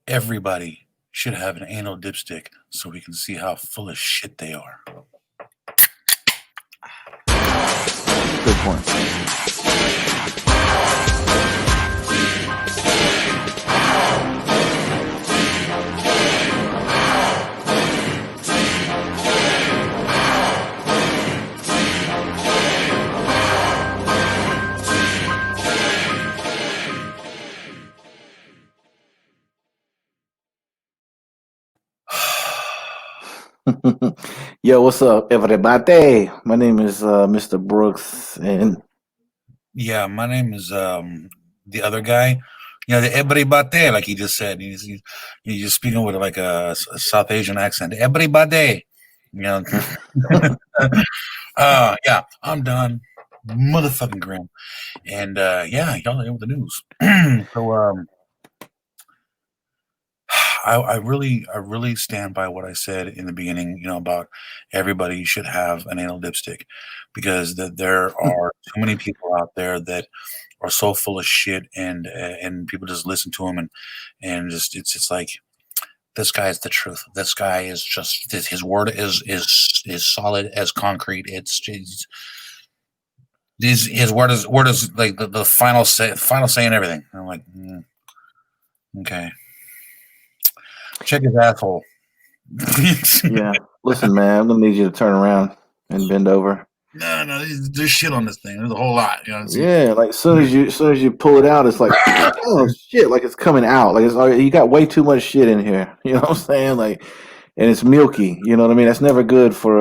Everybody should have an anal dipstick so we can see how full of shit they are. Good point. Yo, what's up, everybody? My name is Mr. Brooks, and Yeah, my name is the other guy. You know, the everybody, like he just said. He's just speaking with like a South Asian accent. Everybody. You know. Yeah, I'm done. Motherfucking Grim. And yeah, y'all are in with the news. So I really stand by what I said in the beginning, about everybody should have an anal dipstick because there are too many people out there that are so full of shit and people just listen to them and just it's like this guy is the truth. This guy is just his word is solid as concrete. It's his word is like the final say and everything. I'm like, okay, check his asshole. yeah, listen, man, I'm gonna need you to turn around and bend over. No, there's shit on this thing. There's a whole lot. Yeah, like as soon as you pull it out, it's like, oh shit, like it's coming out. Like you got way too much shit in here. You know what I'm saying? Like, and it's milky. You know what I mean? That's never good for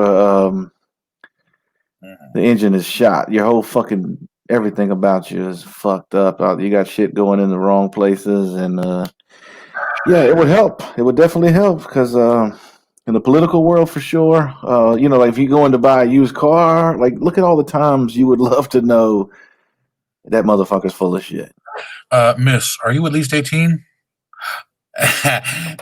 the engine is shot. Your whole fucking everything about you is fucked up. You got shit going in the wrong places, and yeah, it would help. It would definitely help because in the political world, for sure, like if you going to buy a used car, like look at all the times you would love to know that motherfucker's full of shit. Miss, are you at least 18?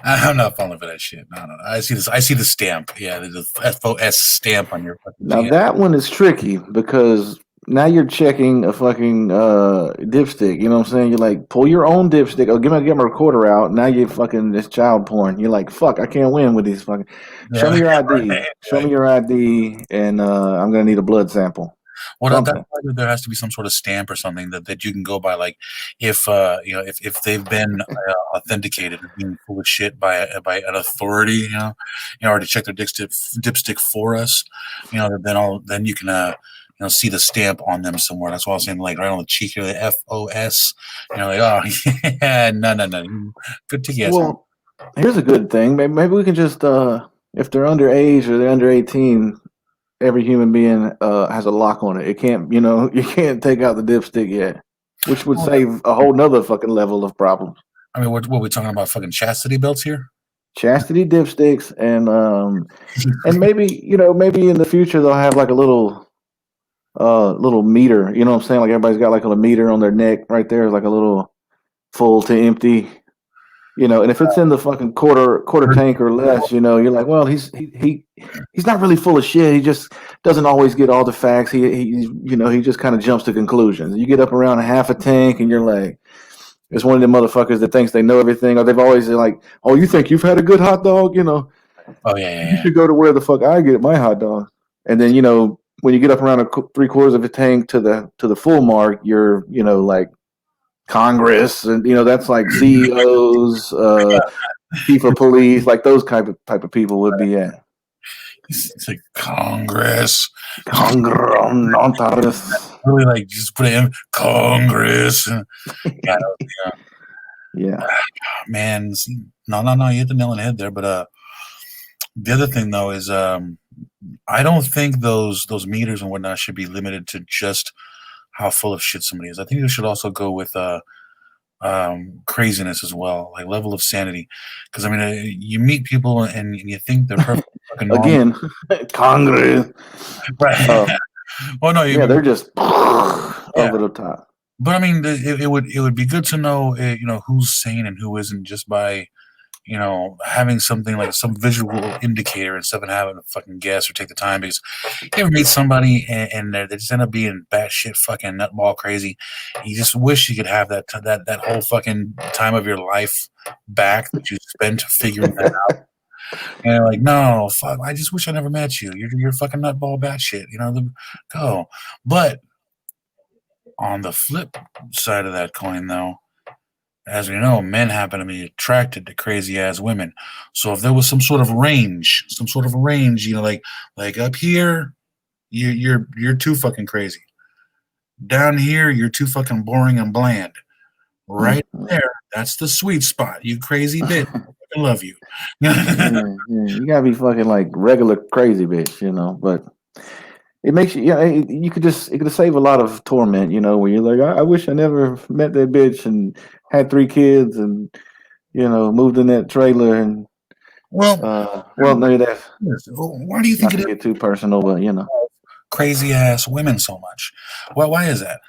I'm not falling for that shit. No. I see this. I see the stamp. Yeah, there's a FOS stamp on your fucking Now thing. that one is tricky because now you're checking a fucking dipstick. You know what I'm saying? You're like, pull your own dipstick. Oh, get my recorder out. Now you're fucking this child porn. You're like, fuck, I can't win with these fucking. Show me Yeah, your ID. right, Show me right. your ID, and I'm gonna need a blood sample. Well, that's Something. why there has to be some sort of stamp or something that you can go by, like if if they've been authenticated as being full of shit by an authority, or to check their dipstick for us, then you can see the stamp on them somewhere. That's why I was saying, like right on the cheek here, the FOS. Like, oh yeah, no, good to yes. Well, here's a good thing. Maybe we can just, if they're underage or they're under 18, every human being has a lock on it. It can't, you can't take out the dipstick yet, which would save a whole nother fucking level of problems. I mean, what we talking about? Fucking chastity belts here? Chastity dipsticks, and maybe in the future they'll have like a little meter. You know what I'm saying? Like everybody's got like a meter on their neck right there, like a little full to empty. And if it's in the fucking quarter tank or less, you're like, well, he's not really full of shit. He just doesn't always get all the facts. He just kind of jumps to conclusions. You get up around a half a tank, and you're like, it's one of them motherfuckers that thinks they know everything, or they've always like, oh, you think you've had a good hot dog? Oh yeah, You should go to where the fuck I get my hot dog. And then when you get up around three quarters of a tank to the full mark, you're like Congress, and that's like CEOs, chief of police, like those type of people would be at It's like Congress. Congress. Really, like just put it in Congress. Yeah, Yeah. man. No. You hit the nail on the head there. But the other thing though is I don't think those meters and whatnot should be limited to just how full of shit somebody is. I think they should also go with craziness as well, like level of sanity. Because I mean, you meet people and you think they're perfectly fucking normal. Again, Congress. Right. Well, no, Yeah, they're just Yeah. over the top. But I mean, it would be good to know, who's sane and who isn't just by, having something like some visual indicator instead of having to fucking guess or take the time. Because you ever meet somebody and they just end up being batshit fucking nutball crazy. You just wish you could have that whole fucking time of your life back that you spent figuring that out. And they're like, no, fuck, I just wish I never met you. You're fucking nutball batshit. Go. But on the flip side of that coin, though, as we know, men happen to be attracted to crazy ass women. So if there was some sort of range, like up here, you're too fucking crazy. Down here, you're too fucking boring and bland. Right there, that's the sweet spot. You crazy bitch, I love you. You gotta be fucking like regular crazy bitch, but it makes you, it could save a lot of torment, where you're like, I wish I never met that bitch and had 3 kids and, moved in that trailer and, maybe that's, why do you think not to get too personal, but crazy ass women so much? Why is that?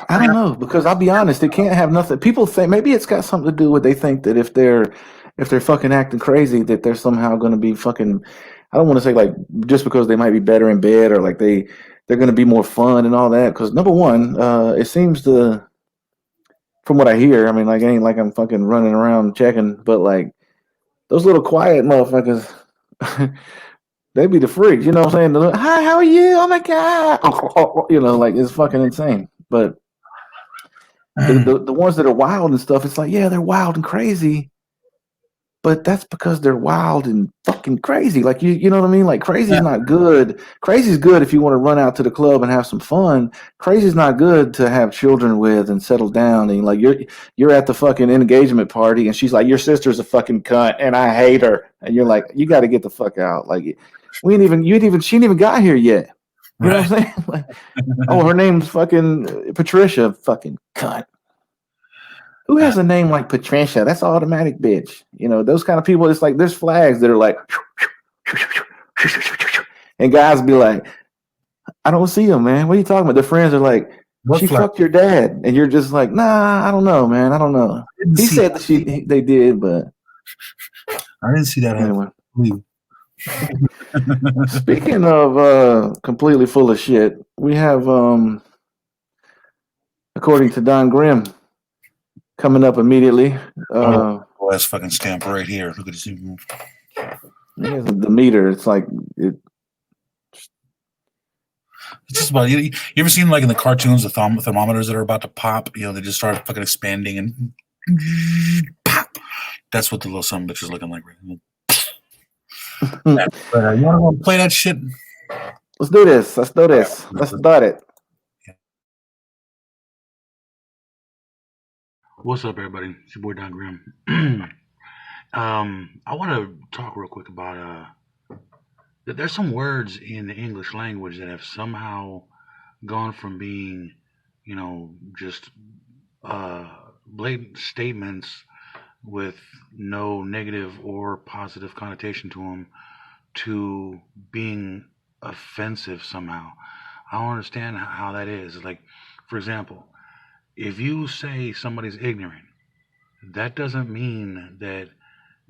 I don't know, because I'll be honest, it can't have nothing. People think maybe it's got something to do with they think that if they're fucking acting crazy, that they're somehow going to be fucking. I don't want to say like just because they might be better in bed or like they're going to be more fun and all that. Because number one, it seems to, from what I hear, I mean, like it ain't like I'm fucking running around checking, but like those little quiet motherfuckers. They be the freaks, you know what I'm saying? Hi, how are you? Oh my god, like it's fucking insane. But the ones that are wild and stuff, it's like, yeah, they're wild and crazy, but that's because they're wild and fucking crazy. Like you know what I mean? Like crazy's not good. Crazy's good if you want to run out to the club and have some fun. Crazy's not good to have children with and settle down. And like you're at the fucking engagement party and she's like, your sister's a fucking cunt and I hate her. And you're like, you got to get the fuck out. Like she ain't even got here yet. You know what I'm saying? Like, oh, her name's fucking Patricia, fucking cunt. Who has a name like Patricia? That's automatic, bitch. Those kind of people, it's like there's flags that are like, and guys be like, I don't see them, man. What are you talking about? Their friends are like, she fucked your dad. And you're just like, nah, I don't know, man. I don't know. He said that they did, but. I didn't see that anyway. Speaking of completely full of shit, we have, according to Don Grimm, coming up immediately. That's fucking stamp right here. Look at this. The meter. It's like it's just about you ever seen like in the cartoons the thermometers that are about to pop? They just start fucking expanding and pop. That's what the little son bitch is looking like right now. But you want to play that shit? Let's do this. Let's start it. What's up, everybody? It's your boy Don Grimm. I want to talk real quick about that there's some words in the English language that have somehow gone from being, just blatant statements with no negative or positive connotation to them to being offensive somehow. I don't understand how that is. Like, for example, if you say somebody's ignorant, that doesn't mean that,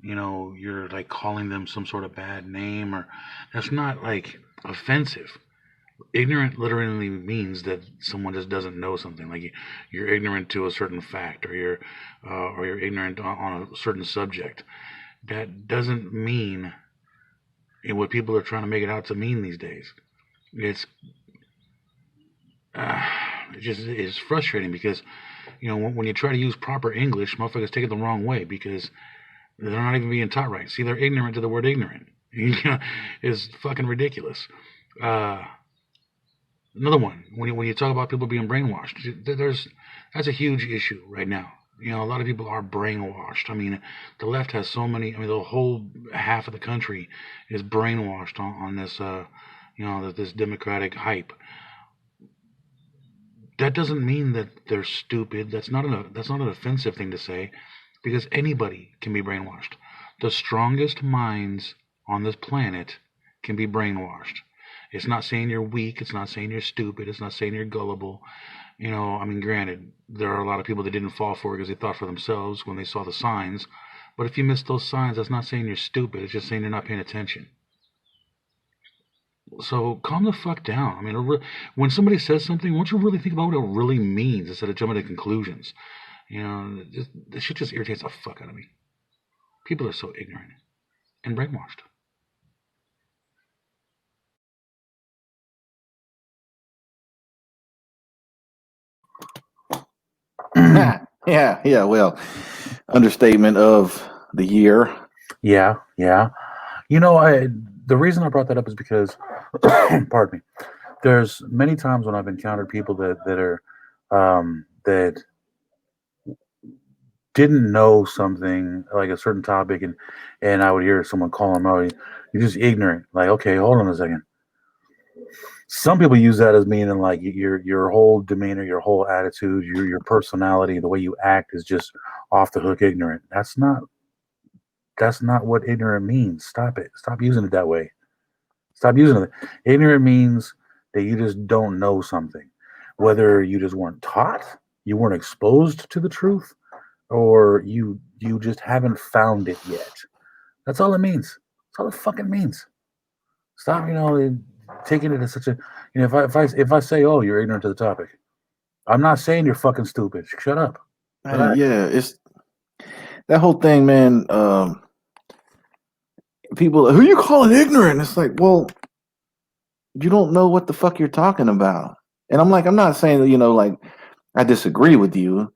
you're like calling them some sort of bad name, or that's not like offensive. Ignorant literally means that someone just doesn't know something. Like you're ignorant to a certain fact, or you're ignorant on a certain subject. That doesn't mean what people are trying to make it out to mean these days. It's it's frustrating because when you try to use proper English, motherfuckers take it the wrong way because they're not even being taught right. See, they're ignorant to the word ignorant. It's fucking ridiculous. Another one, when you talk about people being brainwashed, that's a huge issue right now. A lot of people are brainwashed. I mean, the left has so many. I mean, the whole half of the country is brainwashed on this, this democratic hype. That doesn't mean that they're stupid. That's not an offensive thing to say, because anybody can be brainwashed. The strongest minds on this planet can be brainwashed. It's not saying you're weak. It's not saying you're stupid. It's not saying you're gullible. I mean, granted, there are a lot of people that didn't fall for it because they thought for themselves when they saw the signs. But if you miss those signs, that's not saying you're stupid. It's just saying you're not paying attention. So calm the fuck down. I mean, when somebody says something, won't you really think about what it really means instead of jumping to conclusions? This shit just irritates the fuck out of me. People are so ignorant and brainwashed. Yeah. Well, understatement of the year. Yeah. The reason I brought that up is because, pardon me, there's many times when I've encountered people that didn't know something like a certain topic, and I would hear someone call them out. You're just ignorant. Like, okay, hold on a second. Some people use that as meaning like your whole demeanor, your whole attitude, your personality, the way you act is just off the hook ignorant. That's not what ignorant means. Stop it. Stop using it that way. Stop using it. Ignorant means that you just don't know something. Whether you just weren't taught, you weren't exposed to the truth, or you just haven't found it yet. That's all it means. That's all it fucking means. Stop, taking it as such a, if I say, oh, you're ignorant to the topic, I'm not saying you're fucking stupid. Shut up. Yeah, it's that whole thing, man. People, who you calling ignorant? It's like, well, you don't know what the fuck you're talking about. And I'm not saying that, like I disagree with you.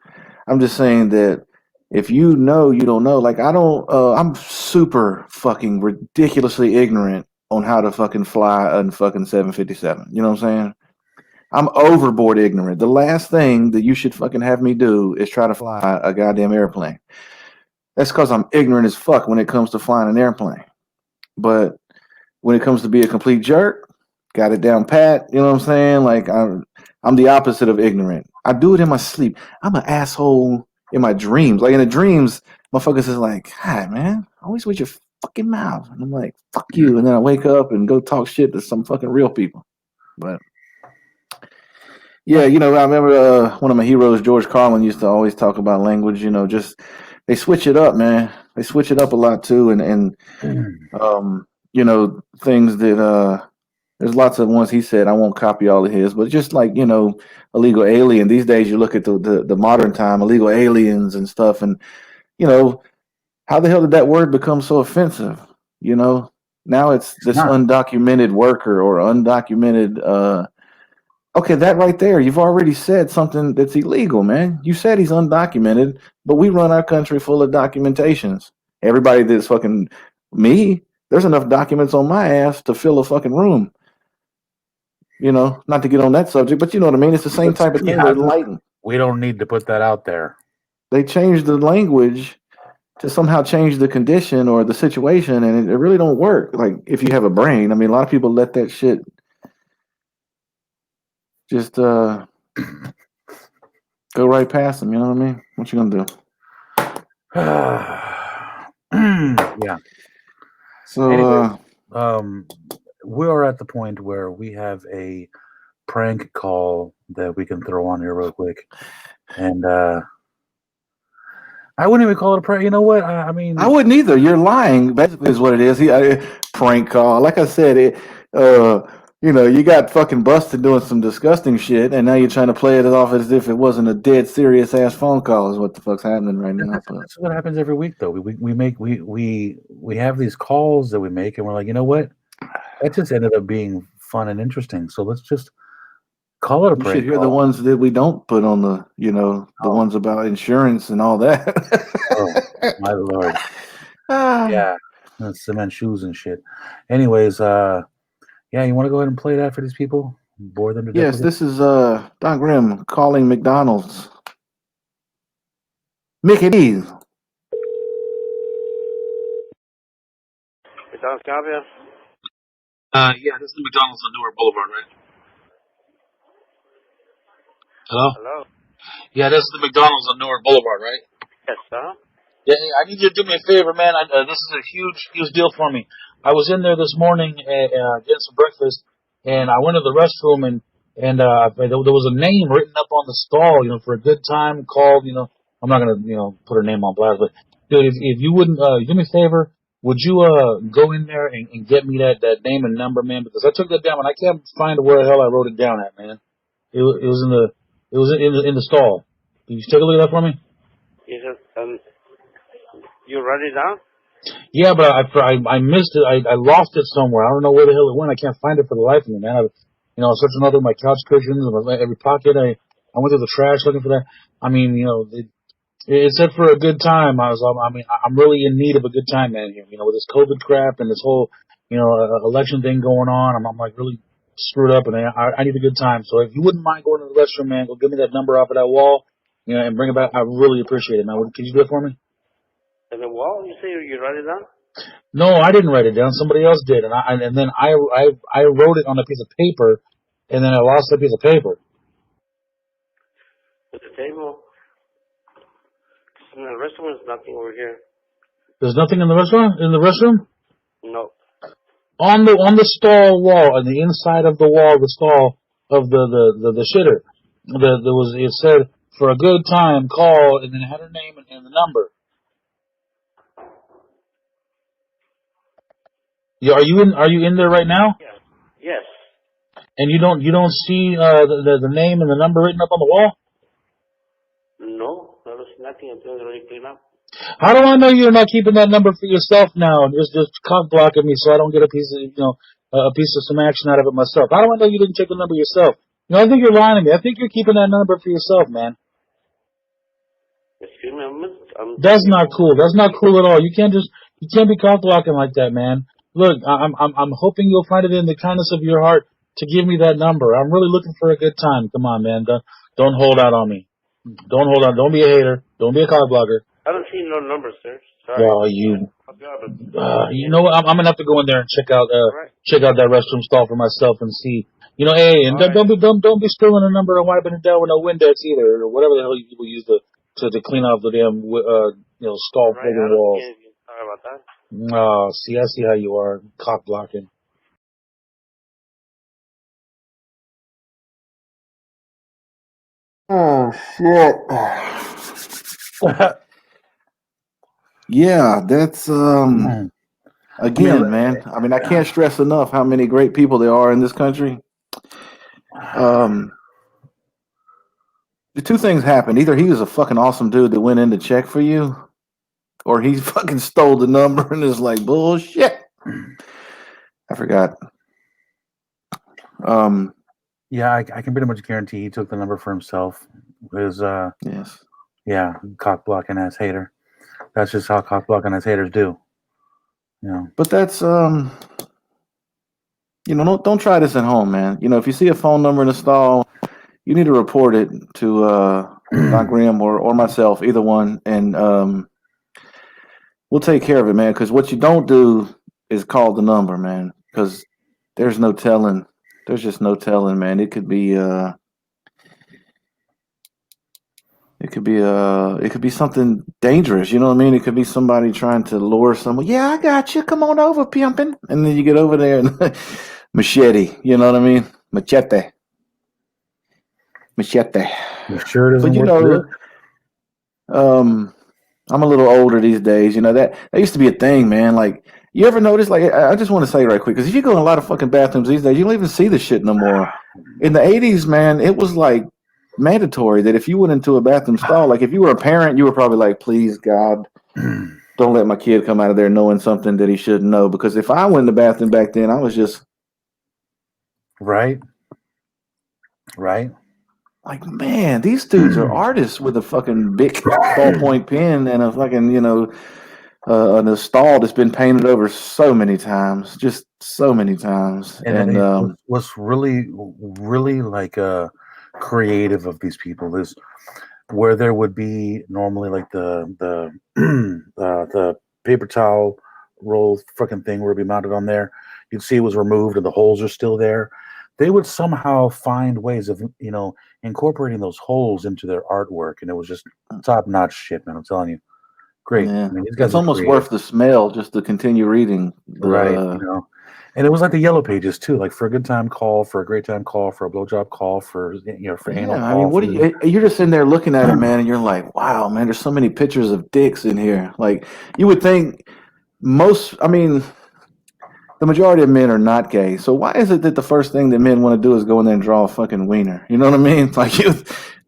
I'm just saying that if you know, you don't know. Like I'm super fucking ridiculously ignorant on how to fucking fly a fucking 757. You know what I'm saying? I'm overboard ignorant. The last thing that you should fucking have me do is try to fly a goddamn airplane. That's because I'm ignorant as fuck when it comes to flying an airplane. But when it comes to be a complete jerk, got it down pat. You know what I'm saying? Like I'm the opposite of ignorant. I do it in my sleep. I'm an asshole in my dreams. Like in the dreams, motherfuckers is like, God, man, always with your fucking mouth. And I'm like, fuck you. And then I wake up and go talk shit to some fucking real people. But yeah, I remember one of my heroes, George Carlin, used to always talk about language. Just they switch it up, man. They switch it up a lot too, and things that there's lots of ones he said. I won't copy all of his, but just like illegal alien. These days, you look at the modern time, illegal aliens and stuff, and how the hell did that word become so offensive? Now it's this undocumented worker or undocumented. Okay, that right there, you've already said something that's illegal, man. You said he's undocumented, but we run our country full of documentations. Everybody that's fucking me, there's enough documents on my ass to fill a fucking room. Not to get on that subject, but you know what I mean? It's the same type of thing. They're lightened. We don't need to put that out there. They changed the language to somehow change the condition or the situation, and it really don't work. Like, if you have a brain, I mean, a lot of people let that shit just go right past them. You know what I mean? What you gonna do? Yeah. So, anyways, we are at the point where we have a prank call that we can throw on here real quick, and I wouldn't even call it a prank. You know what? I mean, I wouldn't either. You're lying. Basically, is what it is. Prank call. Like I said, you got fucking busted doing some disgusting shit, and now you're trying to play it off as if it wasn't a dead serious ass phone call. Is what the fuck's happening right now? That's what happens every week, though. We have these calls that we make, and we're like, you know what? That just ended up being fun and interesting. So let's just call it a prank. You should hear the ones that we don't put on the, the ones about insurance and all that. Oh my lord! Yeah, cement shoes and shit. Anyways, yeah, you want to go ahead and play that for these people? Bore them to death. Yes, this is Don Grimm calling McDonald's. Mickey D's. McDonald's, can I help you? Yeah, this is McDonald's on Newark Boulevard, right? Hello? Hello? Yeah, this is the McDonald's on Newark Boulevard, right? Yes, sir. Yeah, I need you to do me a favor, man. This is a huge deal for me. I was in there this morning getting some breakfast, and I went to the restroom, and and there was a name written up on the stall, for a good time called, I'm not gonna, put her name on blast, but dude, if you wouldn't, do me a favor, would you go in there and get me that name and number, man? Because I took that down and I can't find where the hell I wrote it down at, man. It was in the stall. Can you take a look at that for me? Is it, you write it down? Yeah, but I missed it. I lost it somewhere. I don't know where the hell it went. I can't find it for the life of me, man. I was searching all through my couch cushions and every pocket. I went through the trash looking for that. I mean, it said for a good time. I'm really in need of a good time, man. Here, with this COVID crap and this whole, election thing going on, I'm like really screwed up, and I need a good time. So if you wouldn't mind going to the restroom, man, go give me that number off of that wall, and bring it back. I really appreciate it, man. Can you do it for me? And the wall? You say you write it down? No, I didn't write it down. Somebody else did, and then I wrote it on a piece of paper, and then I lost that piece of paper. At the table? In the restaurant, there's nothing over here. There's nothing in the restaurant? In the restroom? No. On the stall wall, on the inside of the wall, the stall of the shitter, it said for a good time call, and then it had her name and the number. Yeah, are you in there right now? Yes. Yes. And you don't see the name and the number written up on the wall? No, there was nothing until it's already cleaned up. How do I know you're not keeping that number for yourself now and just cock blocking me so I don't get a piece of some action out of it myself? How do I know you didn't take the number yourself? I think you're lying to me. I think you're keeping that number for yourself, man. Excuse me, That's not cool. That's not cool at all. You can't be cock blocking like that, man. Look, I'm hoping you'll find it in the kindness of your heart to give me that number. I'm really looking for a good time. Come on, man. Don't hold out on me. Don't hold on. Don't be a hater. Don't be a cock blocker. I don't see no numbers, sir. Sorry. Well, you know what? I'm gonna have to go in there and check out that restroom stall for myself and see. Hey, and don't be spilling a number and wiping it down with no Windex either, or whatever the hell you people use to clean off the damn stall folding walls. Sorry about that. Oh, see, I see how you are, cock blocking. Oh shit. Yeah, that's again, man. I mean, I can't stress enough how many great people there are in this country. The two things happened. Either he was a fucking awesome dude that went in to check for you, or he fucking stole the number and is like, bullshit. I forgot. Yeah, I can pretty much guarantee he took the number for himself. His yes. Yeah, cock blocking ass hater. That's just how cock blocking ass haters do. But that's don't try this at home, man. If you see a phone number in the stall, you need to report it to Don Grimm or myself, either one, and we'll take care of it, man. Because what you don't do is call the number, man. Because there's no telling. There's just no telling, man. It could be something dangerous. You know what I mean? It could be somebody trying to lure someone. Yeah, I got you. Come on over, pimpin'. And then you get over there and machete. You know what I mean? Machete. You sure doesn't But work good? I'm a little older these days. That used to be a thing, man. Like, you ever notice? Like, I just want to say right quick, because if you go in a lot of fucking bathrooms these days, you don't even see this shit no more. In the 80s, man, it was like mandatory that if you went into a bathroom stall, like if you were a parent, you were probably like, please God, don't let my kid come out of there knowing something that he shouldn't know. Because if I went in the bathroom back then, I was just right. Like, man, these dudes are artists with a fucking big ballpoint pen and a fucking a stall that's been painted over so many times, just so many times. And what's really like creative of these people is where there would be normally like the paper towel roll fucking thing where it'd be mounted on there. You'd see it was removed and the holes are still there. They would somehow find ways of incorporating those holes into their artwork, and it was just top notch shit, man. I'm telling you, great. Yeah. I mean, these guys it's almost worth the smell just to continue reading. Right. And it was like the yellow pages too, like for a good time call, for a great time call, for a blowjob call, for for anal Yeah, I mean, call. what do you're just sitting there looking at it, man, and you're like, wow, man, there's so many pictures of dicks in here. Like, you would think I mean, the majority of men are not gay. So why is it that the first thing that men want to do is go in there and draw a fucking wiener? You know what I mean?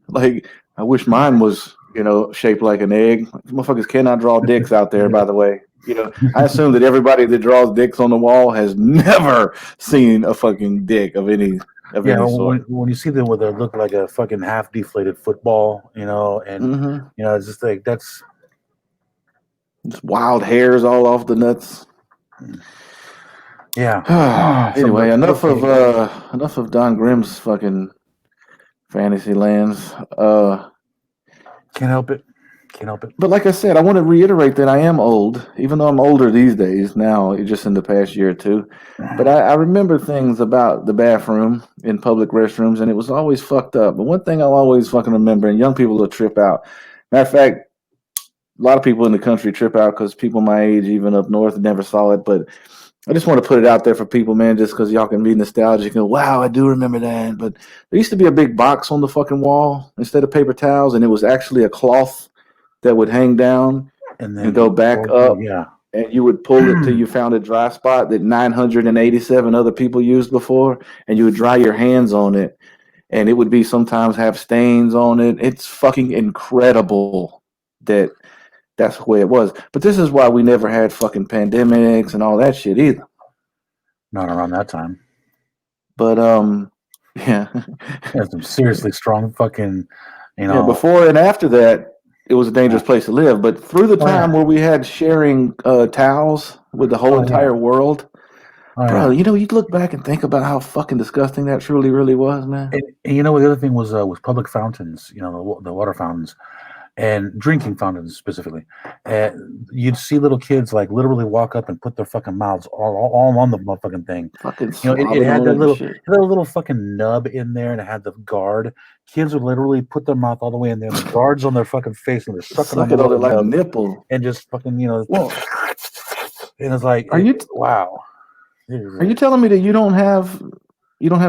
Like, I wish mine was, shaped like an egg. Motherfuckers cannot draw dicks out there, by the way. I assume that everybody that draws dicks on the wall has never seen a fucking dick of any Yeah, sort. when you see them with they look like a fucking half deflated football, and Mm-hmm. it's just like that's Just wild hairs all off the nuts. yeah. Anyway, enough Okay. of Don Grimm's fucking fantasy lands. Can't help it. Can't help it. But like I said, I want to reiterate that I am old, even though I'm older these days now, just in the past year or two. But I remember things about the bathroom in public restrooms, and it was always fucked up. But one thing I'll always fucking remember, and young people will trip out. Matter of fact, a lot of people in the country trip out because people my age, even up north, never saw it. But I just want to put it out there for people, man, just because y'all can be nostalgic and wow, I do remember that. But there used to be a big box on the fucking wall instead of paper towels, and it was actually a cloth that would hang down And and then go back up, yeah. and you would pull it till you found a dry spot that 987 other people used before, and you would dry your hands on it, and it would be sometimes have stains on it. It's fucking incredible that that's the way it was. But this is why we never had fucking pandemics and all that shit either. Not around that time. But yeah. Had some seriously strong fucking, Yeah, before and after that, it was a dangerous place to live. But through the time where we had sharing towels with the whole entire world, bro, you'd look back and think about how fucking disgusting that truly, really was, man. And the other thing was public fountains, the water fountains and drinking fountains specifically. And you'd see little kids like literally walk up and put their fucking mouths all on the motherfucking thing. Fucking It had that shit. little fucking nub in there, and it had the guard. Kids would literally put their mouth all the way in there, and the guards on their fucking face, and they're sucking on it the like a nub nipple, and just fucking Well, and it's like, wow. Are you telling me that you don't have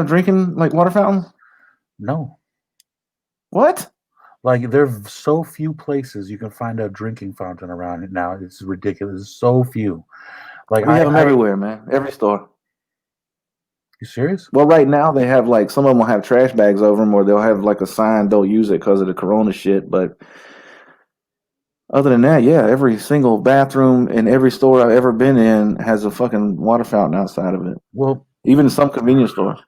drinking like water fountains? No. What? Like there's so few places you can find a drinking fountain around it now. It's ridiculous. So few. Like we have them everywhere, man. Every store. You serious? Well, right now they have like some of them will have trash bags over them, or they'll have like a sign don't use it because of the corona shit. But other than that, yeah, every single bathroom in every store I've ever been in has a fucking water fountain outside of it. Well, even some convenience stores.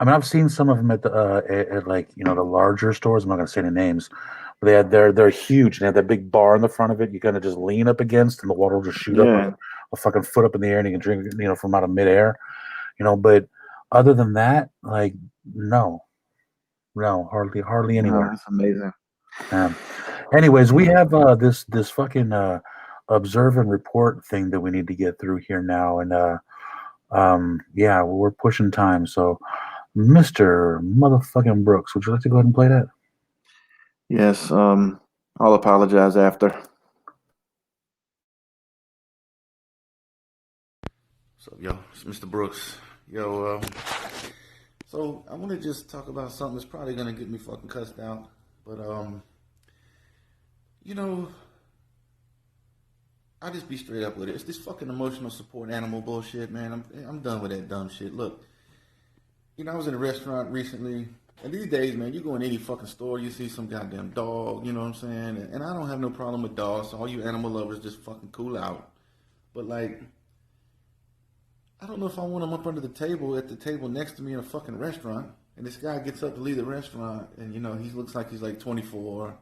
I mean, I've seen some of them at the at like the larger stores. I'm not gonna say any names, but they're huge. And they have that big bar in the front of it. You kind of just lean up against, and the water will just shoot up like a fucking foot up in the air, and you can drink from out of midair. But other than that, like no, hardly anywhere. Oh, that's amazing. Anyways, we have this fucking observe and report thing that we need to get through here now, and yeah, we're pushing time, so. Mr. Motherfucking Brooks, would you like to go ahead and play that? Yes, I'll apologize after. So, yo, it's Mr. Brooks. Yo, so I want to just talk about something that's probably going to get me fucking cussed out. But, I'll just be straight up with it. It's this fucking emotional support animal bullshit, man. I'm done with that dumb shit. Look. I was in a restaurant recently, and these days, man, you go in any fucking store, you see some goddamn dog, you know what I'm saying? And I don't have no problem with dogs, so all you animal lovers just fucking cool out. But, like, I don't know if I want them up under the table at the table next to me in a fucking restaurant, and this guy gets up to leave the restaurant, and, he looks like he's, like, 24.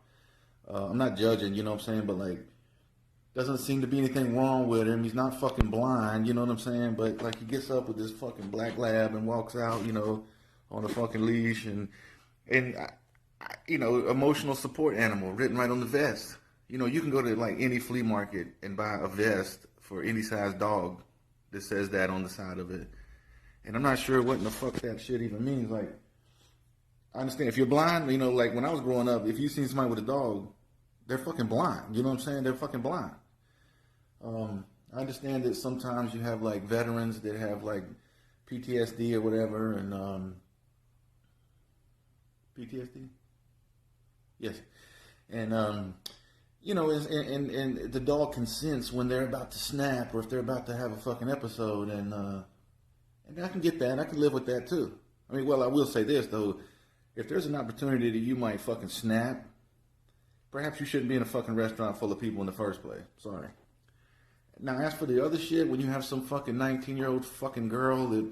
I'm not judging, you know what I'm saying? But, like, doesn't seem to be anything wrong with him. He's not fucking blind, you know what I'm saying? But, like, he gets up with this fucking black lab and walks out, on a fucking leash. And emotional support animal written right on the vest. You can go to, like, any flea market and buy a vest for any size dog that says that on the side of it. And I'm not sure what in the fuck that shit even means. Like, I understand. If you're blind, like, when I was growing up, if you seen somebody with a dog, they're fucking blind. You know what I'm saying? They're fucking blind. I understand that sometimes you have like veterans that have like PTSD or whatever, and PTSD. Yes, and you know, and the dog can sense when they're about to snap or if they're about to have a fucking episode, and I can get that. I can live with that too. I mean, well, I will say this though: if there's an opportunity that you might fucking snap, perhaps you shouldn't be in a fucking restaurant full of people in the first place. Sorry. Now, as for the other shit, when you have some fucking 19-year-old fucking girl that,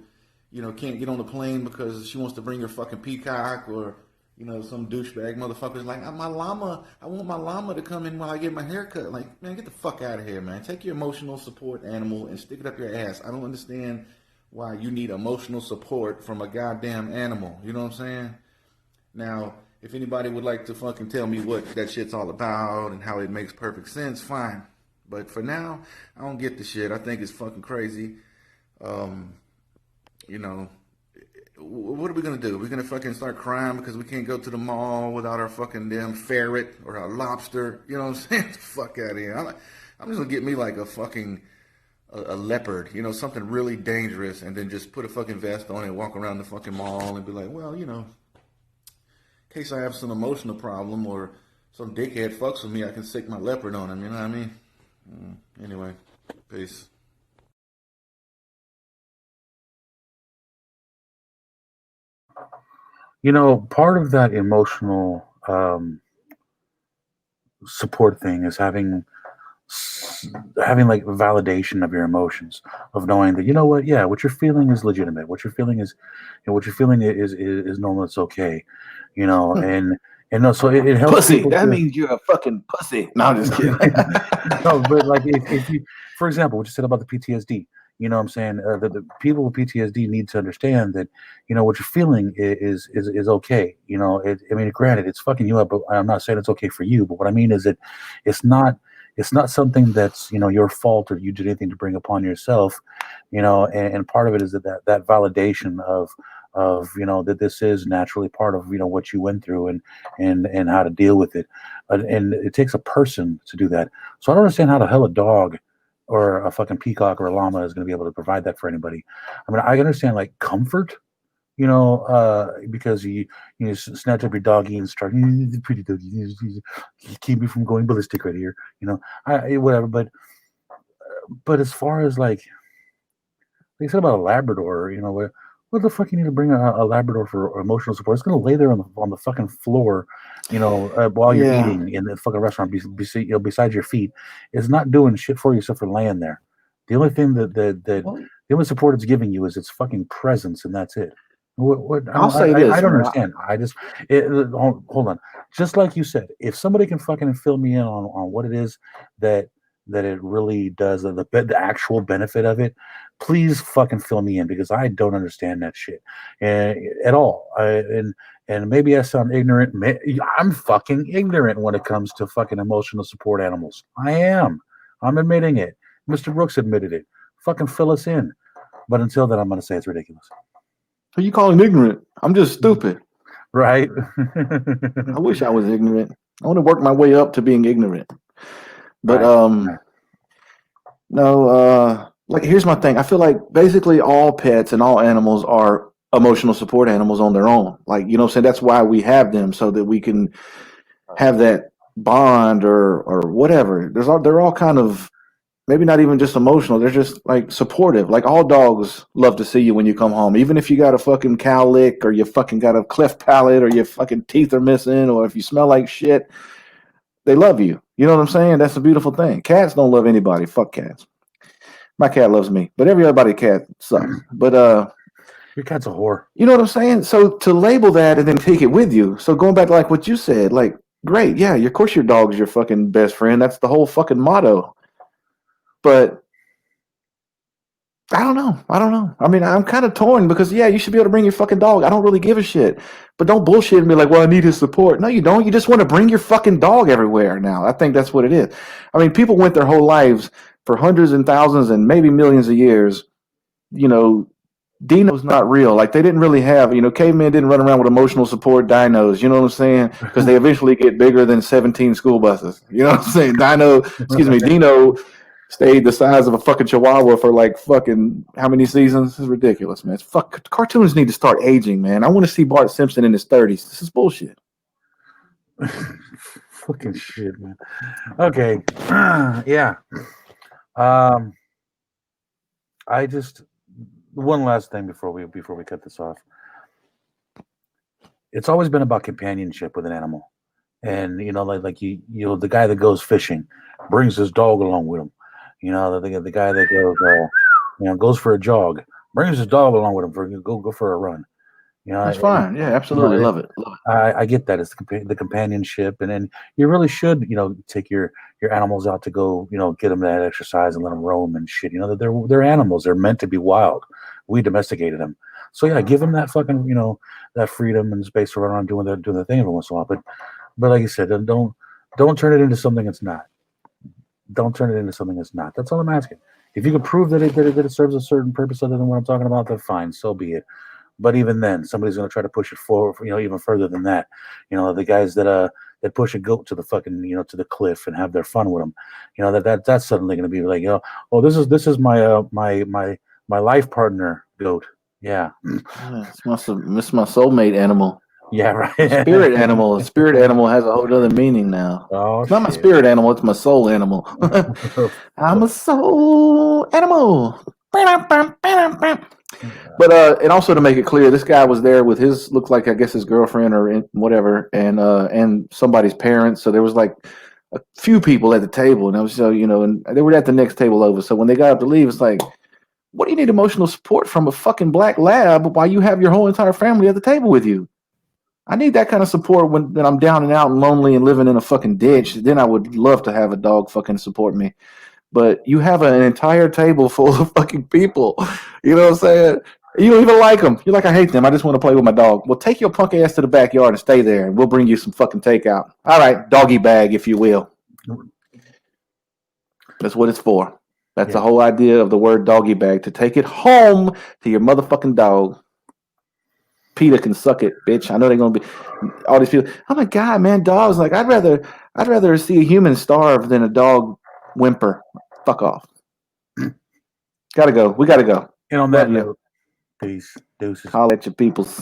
you know, can't get on the plane because she wants to bring her fucking peacock, or, you know, some douchebag motherfucker's like, my llama, I want my llama to come in while I get my hair cut. Like, man, get the fuck out of here, man. Take your emotional support animal and stick it up your ass. I don't understand why you need emotional support from a goddamn animal. You know what I'm saying? Now, if anybody would like to fucking tell me what that shit's all about and how it makes perfect sense, fine. But for now, I don't get the shit. I think it's fucking crazy. You know, what are we going to do? We're going to fucking start crying because we can't go to the mall without our fucking damn ferret or our lobster. You know what I'm saying? Get the fuck out of here. I'm just going to get me like a fucking a leopard, you know, something really dangerous, and then just put a fucking vest on and walk around the fucking mall and be like, well, you know, in case I have some emotional problem or some dickhead fucks with me, I can sick my leopard on him. You know what I mean? Anyway, peace. You know, part of that emotional support thing is having like validation of your emotions, of knowing that, you know what, yeah, what you're feeling is legitimate. What you're feeling is, you know, what you're feeling is normal. It's okay, you know, and no, so it helps. Pussy. That means you're a fucking pussy. No, I'm just kidding. No, but like if you, for example, what you said about the PTSD, you know what I'm saying? The people with PTSD need to understand that, you know, what you're feeling is okay. You know, I mean, granted, it's fucking you up, but I'm not saying it's okay for you. But what I mean is that it's not something that's, you know, your fault or you did anything to bring upon yourself, you know, and part of it is that validation of, you know, that this is naturally part of, you know, what you went through and how to deal with it. And it takes a person to do that. So I don't understand how the hell a dog or a fucking peacock or a llama is going to be able to provide that for anybody. I mean, I understand like comfort, you know, because you snatch up your doggy and start, pretty doggy, you keep me from going ballistic right here, you know, whatever. But as far as like they said about a Labrador, you know, what the fuck you need to bring a Labrador for emotional support? It's gonna lay there on the fucking floor, you know, while you're eating in the fucking restaurant, beside your feet. It's not doing shit for you except for laying there. The only thing the only support it's giving you is its fucking presence, and that's it. I'll say this. I don't understand. Hold on. Just like you said, if somebody can fucking fill me in on what it is that it really does, the actual benefit of it, please fucking fill me in, because I don't understand that shit at all. And maybe I sound ignorant. I'm fucking ignorant when it comes to fucking emotional support animals. I am. I'm admitting it. Mr. Brooks admitted it. Fucking fill us in. But until then, I'm going to say it's ridiculous. Who you calling ignorant? I'm just stupid. Right? I wish I was ignorant. I want to work my way up to being ignorant. But no, like here's my thing. I feel like basically all pets and all animals are emotional support animals on their own. Like, you know what I'm saying? That's why we have them, so that we can have that bond or whatever. They're all kind of, maybe not even just emotional. They're just like supportive. Like all dogs love to see you when you come home, even if you got a fucking cow lick or you fucking got a cleft palate or your fucking teeth are missing or if you smell like shit. They love you. You know what I'm saying? That's a beautiful thing. Cats don't love anybody. Fuck cats. My cat loves me, but every cat sucks. But your cat's a whore. You know what I'm saying? So to label that and then take it with you. So going back to like what you said, like, great, yeah, of course your dog's your fucking best friend. That's the whole fucking motto. But I don't know. I mean, I'm kind of torn because, yeah, you should be able to bring your fucking dog. I don't really give a shit. But don't bullshit and be like, well, I need his support. No, you don't. You just want to bring your fucking dog everywhere now. I think that's what it is. I mean, people went their whole lives for hundreds and thousands and maybe millions of years. You know, dinos not real. Like, they didn't really have, you know, cavemen didn't run around with emotional support dinos. You know what I'm saying? Because they eventually get bigger than 17 school buses. You know what I'm saying? Dino stayed the size of a fucking chihuahua for like fucking how many seasons? This is ridiculous, man. Cartoons need to start aging, man. I want to see Bart Simpson in his 30s. This is bullshit. Fucking shit, man. Okay. Yeah. I just one last thing before we cut this off. It's always been about companionship with an animal, and like the guy that goes fishing brings his dog along with him. The guy that goes for a jog brings his dog along with him for go for a run. That's fine. Yeah, absolutely. Love it. I get that. It's the companionship, and then you really should, take your animals out to go, get them that exercise and let them roam and shit. That they're animals. They're meant to be wild. We domesticated them, so yeah, give them that fucking, that freedom and space to run around doing their thing every once in a while. But like you said, don't turn it into something it's not. Don't turn it into something it's not. That's all I'm asking. If you can prove that it serves a certain purpose other than what I'm talking about, then fine, so be it. But even then, somebody's going to try to push it forward, even further than that. The guys that push a goat to the fucking, to the cliff and have their fun with them. That's suddenly going to be like, oh, this is my my life partner goat. Yeah, it's my soulmate animal. Yeah, right. Spirit animal. A spirit animal has a whole other meaning now. Oh, it's not my spirit animal. It's my soul animal. I'm a soul animal. But and also to make it clear, this guy was there with his looks like I guess his girlfriend or whatever, and somebody's parents. So there was like a few people at the table, and I was and they were at the next table over. So when they got up to leave, it's like, what do you need emotional support from a fucking black lab while you have your whole entire family at the table with you? I need that kind of support when I'm down and out and lonely and living in a fucking ditch. Then I would love to have a dog fucking support me. But you have an entire table full of fucking people. You know what I'm saying? You don't even like them. You're like, I hate them. I just want to play with my dog. Well, take your punk ass to the backyard and stay there, and we'll bring you some fucking takeout. All right, doggy bag, if you will. That's what it's for. That's the whole idea of the word doggy bag, to take it home to your motherfucking dog. PETA can suck it, bitch. I know they're gonna be all these people. Oh my god, man, dogs. Like I'd rather see a human starve than a dog whimper. Fuck off. Gotta go. We gotta go. And on that note, peace. Deuces. Holla at your peoples.